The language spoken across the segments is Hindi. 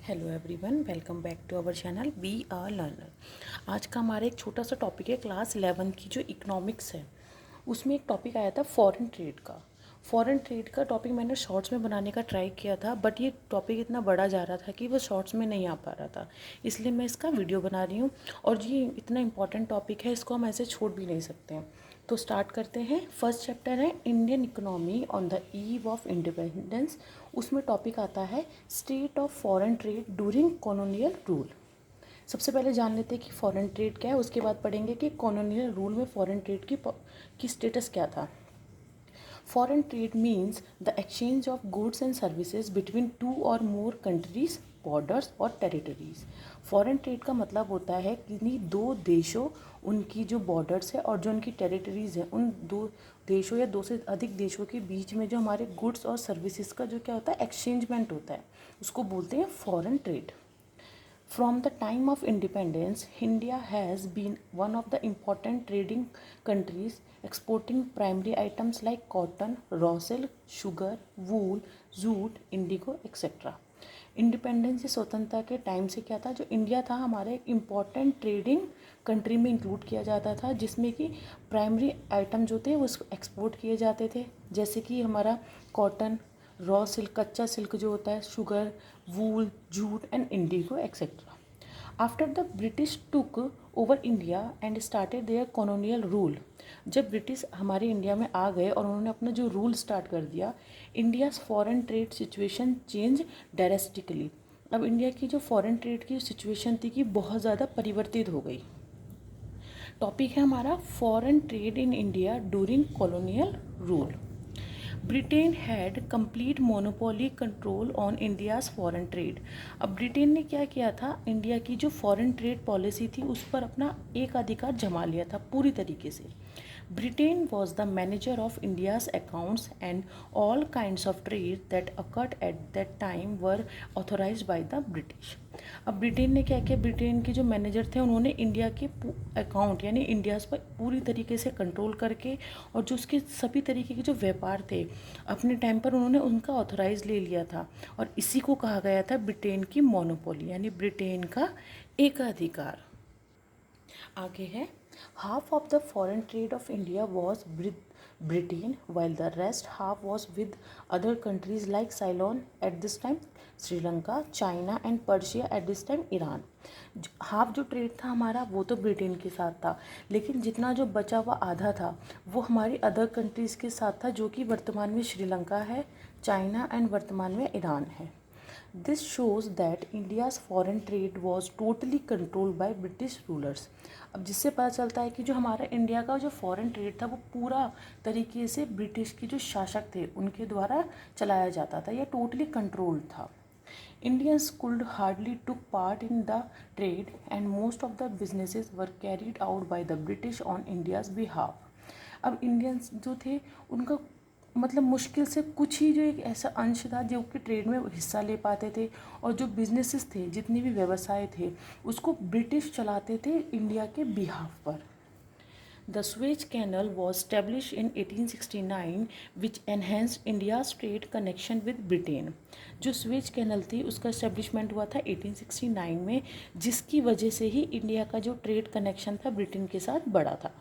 Hello everyone, welcome back to our channel B R Learner. आज का हमारा एक छोटा सा टॉपिक है क्लास 11 की जो इकोनॉमिक्स है। उसमें एक टॉपिक आया था फॉरेन ट्रेड का। फॉरेन ट्रेड का टॉपिक मैंने शॉर्ट्स में बनाने का ट्राई किया था, बट ये टॉपिक इतना बड़ा जा रहा था कि वो शॉर्ट्स में नहीं आ पा रहा था, इसलिए मैं इसका वीडियो बना रही हूँ। और ये इतना इंपॉर्टेंट टॉपिक है, इसको हम ऐसे छोड़ भी नहीं सकते हैं। तो स्टार्ट करते हैं। फर्स्ट चैप्टर है Indian economy on the eve of independence. उसमें टॉपिक आता है state of foreign trade during colonial rule. सबसे पहले जान लेते हैं कि फॉरेन ट्रेड क्या है, उसके बाद पढ़ेंगे कि कॉलोनियल रूल में फॉरेन ट्रेड की स्टेटस क्या था। Foreign trade means the exchange of goods and services between two or more countries, borders और टेरिटरीज। फॉरेन ट्रेड का मतलब होता है कि दो देशों, उनकी जो बॉर्डर्स है और जो उनकी टेरिटरीज है, उन दो देशों या दो से अधिक देशों के बीच में जो हमारे गुड्स और सर्विसेज का जो क्या होता है एक्सचेंजमेंट होता है, उसको बोलते हैं foreign trade. From the time of independence, India has been one of the important trading countries, exporting primary items like cotton, raw silk, sugar, wool, jute, indigo, etc. Independence या स्वतंत्रता के टाइम से क्या था, जो इंडिया था हमारे एक इम्पॉर्टेंट ट्रेडिंग कंट्री में इंक्लूड किया जाता था, जिसमें कि प्राइमरी आइटम जो थे वो एक्सपोर्ट किए जाते थे, जैसे कि हमारा कॉटन, रॉ सिल्क, कच्चा सिल्क जो होता है, sugar, wool, jute and indigo etcetera. After the British took over India and started their colonial rule, जब ब्रिटिश हमारे इंडिया में आ गए और उन्होंने अपना जो रूल स्टार्ट कर दिया, India's foreign trade situation change drastically. अब इंडिया की जो फॉरेन ट्रेड की सिचुएशन थी कि बहुत ज़्यादा परिवर्तित हो गई। टॉपिक है हमारा foreign trade in India during colonial rule. Britain had complete monopoly control on India's foreign trade. अब ब्रिटेन ने क्या किया था, इंडिया की जो फॉरेन ट्रेड पॉलिसी थी उस पर अपना एक अधिकार जमा लिया था पूरी तरीके से। Britain was the manager of India's accounts and all kinds of trade that occurred at that time were authorized by the British। अब ब्रिटेन ने क्या किया, ब्रिटेन के जो मैनेजर थे उन्होंने इंडिया के अकाउंट यानी इंडियाज़ पर पूरी तरीके से कंट्रोल करके, और जो उसके सभी तरीके के जो व्यापार थे अपने टाइम पर उन्होंने उनका ऑथोराइज ले लिया था, और इसी को कहा गया था ब्रिटेन की मोनोपोली यानी ब्रिटेन का एकाधिकार। आगे है half of the foreign trade off India was with Britain while the rest half was with other countries like साइलोन at this time, Sri Lanka, China and Persia at this time, Iran. Half जो ट्रेड था हमारा वो तो ब्रिटेन के साथ था, लेकिन जितना जो बचा हुआ आधा था वो हमारी अदर कंट्रीज़ के साथ था, जो कि वर्तमान में श्रीलंका है, चाइना एंड वर्तमान में ईरान है। This shows that India's foreign trade was totally controlled by British rulers. अब जिससे पता चलता है कि जो हमारा इंडिया का जो फॉरेन ट्रेड था वो पूरा तरीके से ब्रिटिश के जो शासक थे उनके द्वारा चलाया जाता था, या टोटली कंट्रोल्ड था। Indians could hardly took part in the trade and most of the businesses were carried out by the British on India's behalf. अब इंडियंस जो थे उनका मतलब मुश्किल से कुछ ही जो एक ऐसा अंश था जो कि ट्रेड में हिस्सा ले पाते थे, और जो बिजनेसेस थे, जितने भी व्यवसाय थे, उसको ब्रिटिश चलाते थे इंडिया के बिहाफ पर। The Suez canal was establish in 1869 which enhanced India's trade connection with Britain. जो स्वेज कैनल थी उसका इस्टेब्लिशमेंट हुआ था 1869 में, जिसकी वजह से ही इंडिया का जो ट्रेड कनेक्शन था ब्रिटेन के साथ बढ़ा था।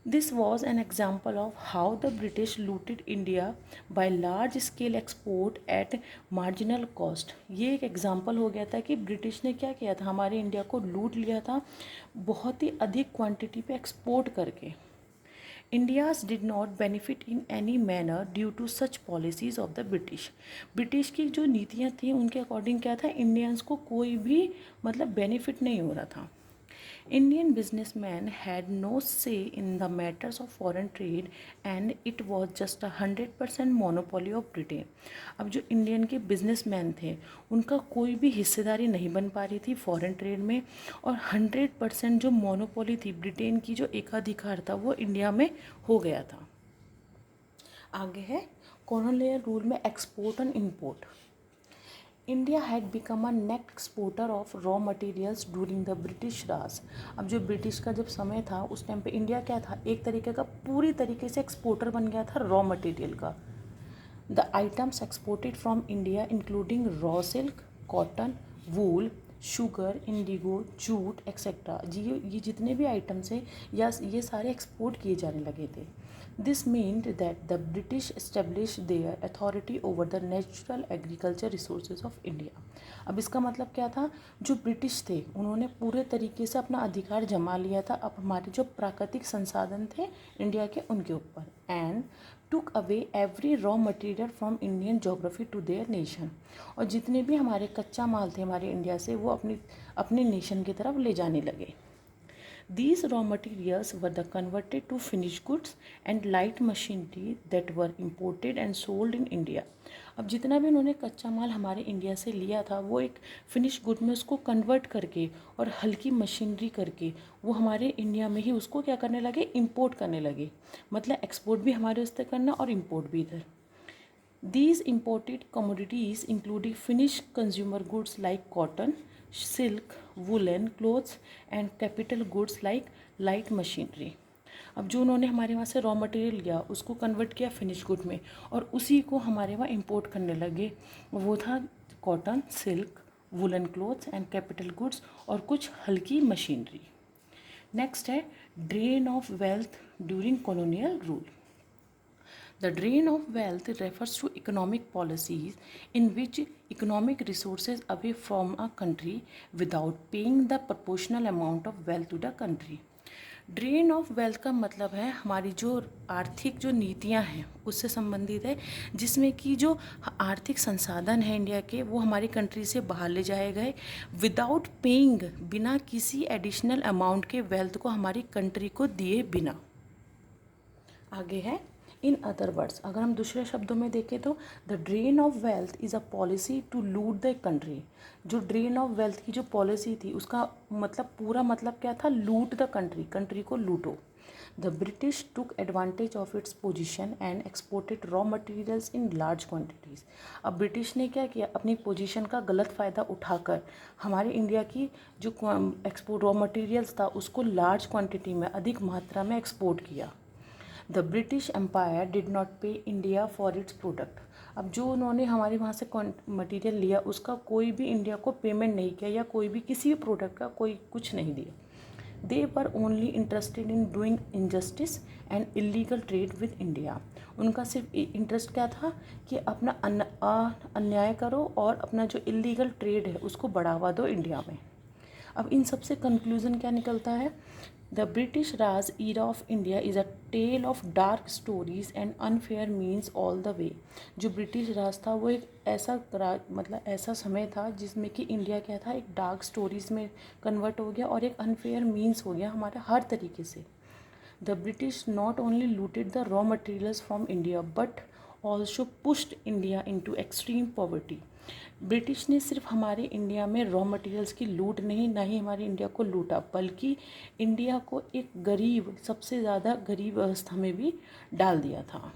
This was an example of how the British looted India by large scale export at marginal cost। ये एक एग्जाम्पल हो गया था कि ब्रिटिश ने क्या किया था, हमारे इंडिया को लूट लिया था बहुत ही अधिक क्वांटिटी पे एक्सपोर्ट करके। India's did not benefit in any manner due to such policies of the British. British की जो नीतियाँ थी उनके अकॉर्डिंग क्या था, इंडियंस को कोई भी मतलब बेनिफिट नहीं हो रहा था। Indian businessmen had no say in the matters of foreign trade and it was just 100% monopoly of Britain। अब जो इंडियन के बिजनेसमैन थे उनका कोई भी हिस्सेदारी नहीं बन पा रही थी फॉरेन ट्रेड में, और 100% जो मोनोपोली थी ब्रिटेन की, जो एकाधिकार था वो इंडिया में हो गया था। आगे है कॉलोनियल रूल में export and import. India had become a net exporter of raw materials during the British Raj. अब जो ब्रिटिश का जब समय था उस टाइम पे इंडिया क्या था, एक तरीके का पूरी तरीके से एक्सपोर्टर बन गया था रॉ मटेरियल का। The items exported from India including raw silk, cotton, wool, sugar, Indigo, jute etcetera. ये जितने भी आइटम्स हैं या ये सारे एक्सपोर्ट किए जाने लगे थे। This meant that the British establish there authority over the natural agriculture resources of India. अब इसका मतलब क्या था, जो ब्रिटिश थे उन्होंने पूरे तरीके से अपना अधिकार जमा लिया था अब हमारे जो प्राकृतिक संसाधन थे इंडिया के उनके ऊपर, and took away every raw material from Indian geography to their nation. और जितने भी हमारे कच्चा माल थे हमारे इंडिया से वो अपने नेशन की तरफ ले जाने लगे। These raw materials were the converted to finished goods and light machinery that were imported and sold in India। अब जितना भी उन्होंने कच्चा माल हमारे इंडिया से लिया था वो एक फिनिश गुड में उसको कन्वर्ट करके और हल्की मशीनरी करके वो हमारे इंडिया में ही उसको क्या करने लगे, इंपोर्ट करने लगे। मतलब एक्सपोर्ट भी हमारे उससे करना और इंपोर्ट भी इधर। These imported commodities including finished consumer goods like cotton, silk, woolen clothes and capital goods like light machinery। अब जो उन्होंने हमारे वहाँ से रॉ मटेरियल लिया उसको कन्वर्ट किया फिनिश गुड में और उसी को हमारे वहाँ इंपोर्ट करने लगे। वो था cotton, silk, woollen clothes and capital goods और कुछ हल्की मशीनरी। नेक्स्ट है drain of wealth during colonial rule. The drain of wealth refers to economic policies in which economic resources away from a country without paying the proportional amount of wealth to the country। Drain of wealth का मतलब है हमारी जो आर्थिक जो नीतियां हैं उससे संबंधित है, जिसमें कि जो आर्थिक संसाधन है इंडिया के वो हमारी कंट्री से बाहर ले जाए गए विदाउट पेइंग, बिना किसी एडिशनल अमाउंट के वेल्थ को हमारी कंट्री को दिए बिना। आगे है इन अदर वर्ड्स, अगर हम दूसरे शब्दों में देखें तो the drain of wealth is a policy to loot the country. जो ड्रेन ऑफ वेल्थ की जो पॉलिसी थी उसका मतलब पूरा मतलब क्या था, लूट द कंट्री, कंट्री को लूटो। The British took advantage of its position and exported raw materials in large quantities. अब ब्रिटिश ने क्या किया, अपनी पोजीशन का गलत फ़ायदा उठाकर हमारे इंडिया की जो एक्सपोर्ट रॉ मटेरियल्स था उसको लार्ज क्वान्टिटी में अधिक मात्रा में एक्सपोर्ट किया। The British empire did not pay India for its product. अब जो उन्होंने हमारे वहाँ से मटेरियल लिया उसका कोई भी इंडिया को पेमेंट नहीं किया या कोई भी किसी भी प्रोडक्ट का कोई कुछ नहीं दिया। They were only interested in doing injustice and illegal trade with India. उनका सिर्फ इंटरेस्ट क्या था कि अपना अन्याय करो और अपना जो इलीगल ट्रेड है उसको बढ़ावा दो इंडिया में। अब इन सबसे कंक्लूजन क्या निकलता है, the British Raj era of India is a tale of dark stories and unfair means all the way. जो ब्रिटिश राज था वो एक ऐसा मतलब ऐसा समय था जिसमें कि इंडिया क्या था, एक डार्क स्टोरीज में कन्वर्ट हो गया और एक अनफेयर मीन्स हो गया हमारा हर तरीके से। The British not only looted the raw materials from India but also pushed India into extreme poverty. British ने सिर्फ हमारे इंडिया में रॉ मटेरियल्स की लूट नहीं, ना ही हमारे इंडिया को लूटा, बल्कि इंडिया को एक गरीब, सबसे ज़्यादा गरीब अवस्था में भी डाल दिया था।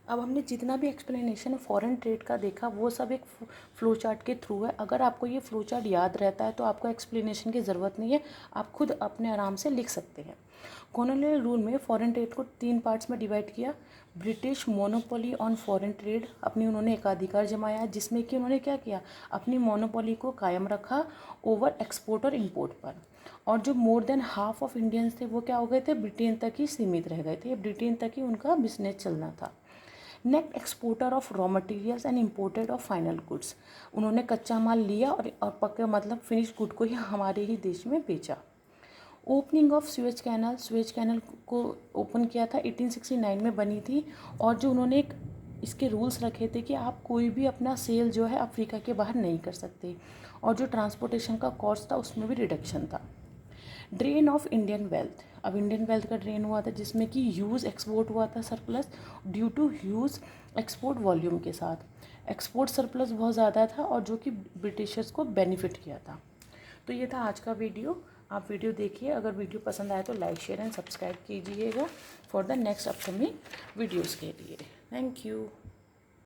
अब हमने जितना भी एक्सप्लेनेशन फॉरेन ट्रेड का देखा वो सब एक फ़्लो चार्ट के थ्रू है। अगर आपको ये फ़्लो चार्ट याद रहता है तो आपको एक्सप्लेनेशन की ज़रूरत नहीं है, आप खुद अपने आराम से लिख सकते हैं। कॉलोनियल रूल में फॉरेन ट्रेड को 3 पार्ट्स में डिवाइड किया। British monopoly on foreign trade, अपनी उन्होंने एकाधिकार जमाया जिसमें कि उन्होंने क्या किया, अपनी मोनोपोली को कायम रखा ओवर एक्सपोर्ट और इंपोर्ट पर। और जो more than half of Indians थे वो क्या हो गए थे, ब्रिटेन तक ही सीमित रह गए थे, ब्रिटेन तक ही उनका बिजनेस चलना था। Net exporter of raw materials and imported of final goods, उन्होंने कच्चा माल लिया और पक्का मतलब फिनिश गुड को ही हमारे ही देश में बेचा। Opening of Suez canal, Suez canal को ओपन किया था 1869 में बनी थी। और जो उन्होंने एक इसके रूल्स रखे थे कि आप कोई भी अपना सेल जो है अफ्रीका के बाहर नहीं कर सकते, और जो ट्रांसपोर्टेशन का कॉस्ट था उसमें भी रिडक्शन था। ड्रेन ऑफ इंडियन वेल्थ, अब इंडियन वेल्थ का ड्रेन हुआ था जिसमें कि ह्यूज एक्सपोर्ट हुआ था surplus due to huge export volume के साथ। एक्सपोर्ट सरप्लस बहुत ज़्यादा था और जो कि ब्रिटिशर्स को बेनिफिट किया था। तो ये था आज का वीडियो, आप वीडियो देखिए। अगर वीडियो पसंद आए तो लाइक शेयर एंड सब्सक्राइब कीजिएगा for the next upcoming videos के लिए। Thank you.